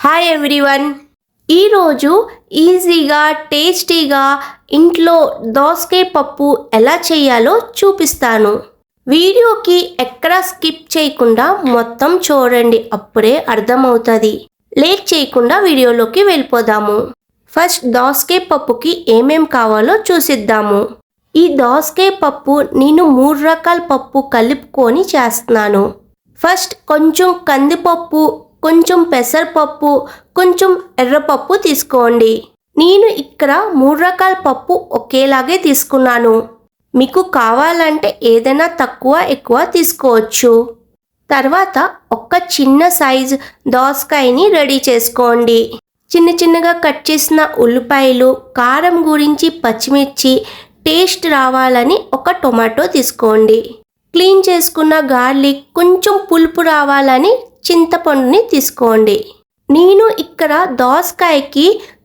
Hi everyone. ఈరోజు ఈజీగా టేస్టీగా ఇంట్లో దోసకాయ పప్పు ఎలా చేయాలో చూపిస్తాను. వీడియోకి ఎక్కడా స్కిప్ చేయకుండా మొత్తం చూడండి, అప్పుడే అర్థమవుతుంది. లేట్ చేయకుండా వీడియోలోకి వెళ్ళిపోదాము. ఫస్ట్ దోసకాయ పప్పుకి ఏమేం కావాలో చూసిద్దాము. ఈ దోసకాయ పప్పు నేను 3 రకాల పప్పు కలుపుకొని చేస్తున్నాను. ఫస్ట్ కొంచెం కందిపప్పు, కొంచెం పెసరపప్పు, కొంచెం ఎర్రపప్పు తీసుకోండి. నేను ఇక్కడ 3 రకాల పప్పు ఒకేలాగే తీసుకున్నాను. మీకు కావాలంటే ఏదైనా తక్కువ ఎక్కువ తీసుకోవచ్చు. తర్వాత ఒక చిన్న సైజు దోసకాయని రెడీ చేసుకోండి. చిన్నగా కట్ చేసిన ఉల్లిపాయలు, కారం గురించి పచ్చిమిర్చి, టేస్ట్ రావాలని ఒక టొమాటో తీసుకోండి. క్లీన్ చేసుకున్న గార్లిక్, కొంచెం పులుపు రావాలని చింతపండుని తీసుకోండి. నేను ఇక్కడ దోసకాయకి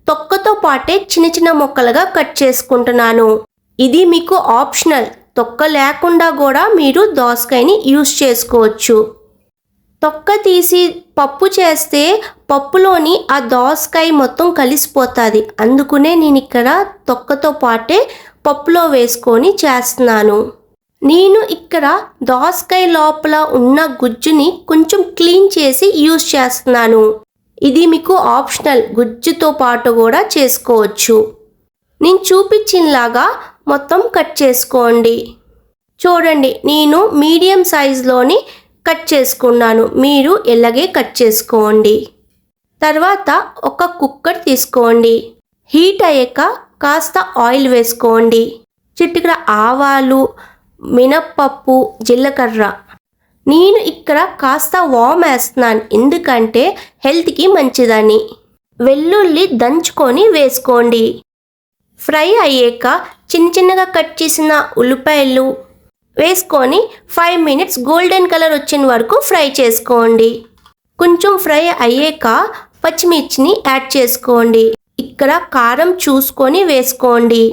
తొక్కతో పాటే చిన్న ముక్కలుగా కట్ చేసుకుంటున్నాను. ఇది మీకు ఆప్షనల్, తొక్క లేకుండా కూడా మీరు దోసకాయని యూస్ చేసుకోవచ్చు. తొక్క తీసి పప్పు చేస్తే పప్పులోని ఆ దోసకాయ మొత్తం కలిసిపోతుంది. అందుకనే నేను ఇక్కడ తొక్కతో పాటే పప్పులో వేసుకొని చేస్తున్నాను. నేను ఇక్కడ దోసకాయ లోపల ఉన్న గుజ్జుని కొంచెం క్లీన్ చేసి యూస్ చేస్తున్నాను. ఇది మీకు ఆప్షనల్, గుజ్జుతో పాటు కూడా చేసుకోవచ్చు. నేను చూపించినలాగా మొత్తం కట్ చేసుకోండి. చూడండి, నేను మీడియం సైజులోని కట్ చేసుకున్నాను. మీరు ఇలాగే కట్ చేసుకోండి. తర్వాత ఒక కుక్కర్ తీసుకోండి. హీట్ అయ్యాక కాస్త ఆయిల్ వేసుకోండి. చిటికెడు ఆవాలు, మినప్పప్పు, జీలకర్ర. నేను ఇక్కడ కాస్త వామ్ వేస్తున్నాను, ఎందుకంటే హెల్త్కి మంచిదని. వెల్లుల్లి దంచుకొని వేసుకోండి. ఫ్రై అయ్యాక చిన్నగా కట్ చేసిన ఉల్లిపాయలు వేసుకొని 5 మినిట్స్ గోల్డెన్ కలర్ వచ్చిన వరకు ఫ్రై చేసుకోండి. కొంచెం ఫ్రై అయ్యాక పచ్చిమిర్చిని యాడ్ చేసుకోండి. ఇక్కడ కారం చూసుకొని వేసుకోండి,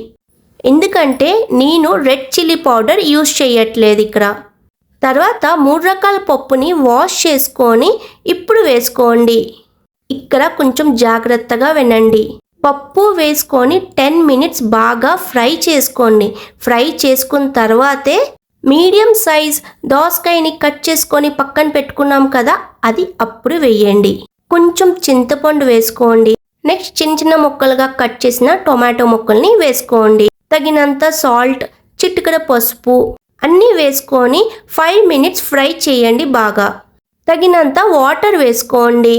ఎందుకంటే నేను రెడ్ చిల్లీ పౌడర్ యూస్ చేయట్లేదు ఇక్కడ. తర్వాత 3 రకాల పప్పుని వాష్ చేసుకొని ఇప్పుడు వేసుకోండి. ఇక్కడ కొంచెం జాగ్రత్తగా వినండి. పప్పు వేసుకొని 10 మినిట్స్ బాగా ఫ్రై చేసుకోండి. ఫ్రై చేసుకున్న తర్వాతే మీడియం సైజ్ దోసకాయని కట్ చేసుకొని పక్కన పెట్టుకున్నాం కదా, అది అప్పుడు వేయండి. కొంచెం చింతపండు వేసుకోండి. నెక్స్ట్ చిన్న ముక్కలుగా కట్ చేసిన టొమాటో ముక్కల్ని వేసుకోండి. తగినంత సాల్ట్, చిటికెడు పసుపు అన్నీ వేసుకొని 5 మినిట్స్ ఫ్రై చేయండి బాగా. తగినంత వాటర్ వేసుకోండి.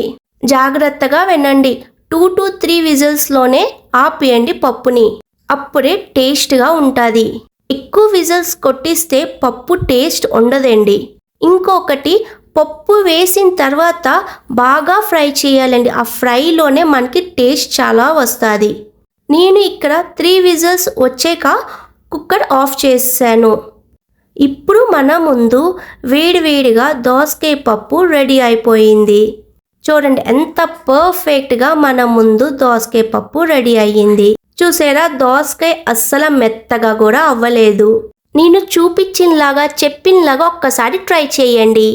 జాగ్రత్తగా వినండి, 2 to 3 విజిల్స్లోనే ఆపేయండి పప్పుని, అప్పుడే టేస్ట్గా ఉంటుంది. ఎక్కువ విజిల్స్ కొట్టిస్తే పప్పు టేస్ట్ ఉండదండి. ఇంకొకటి, పప్పు వేసిన తర్వాత బాగా ఫ్రై చేయాలండి. ఆ ఫ్రైలోనే మనకి టేస్ట్ చాలా వస్తుంది. నేను ఇక్కడ 3 విజిల్స్ వచ్చాక కుక్కర్ ఆఫ్ చేసాను. ఇప్పుడు మన ముందు వేడివేడిగా దోసకాయ పప్పు రెడీ అయిపోయింది. చూడండి ఎంత పర్ఫెక్ట్గా మన ముందు దోసకాయ పప్పు రెడీ అయ్యింది. చూసారా, దోసకాయ అస్సలు మెత్తగా కూడా అవ్వలేదు. నేను చూపించినలాగా చెప్పినలాగా ఒక్కసారి ట్రై చేయండి.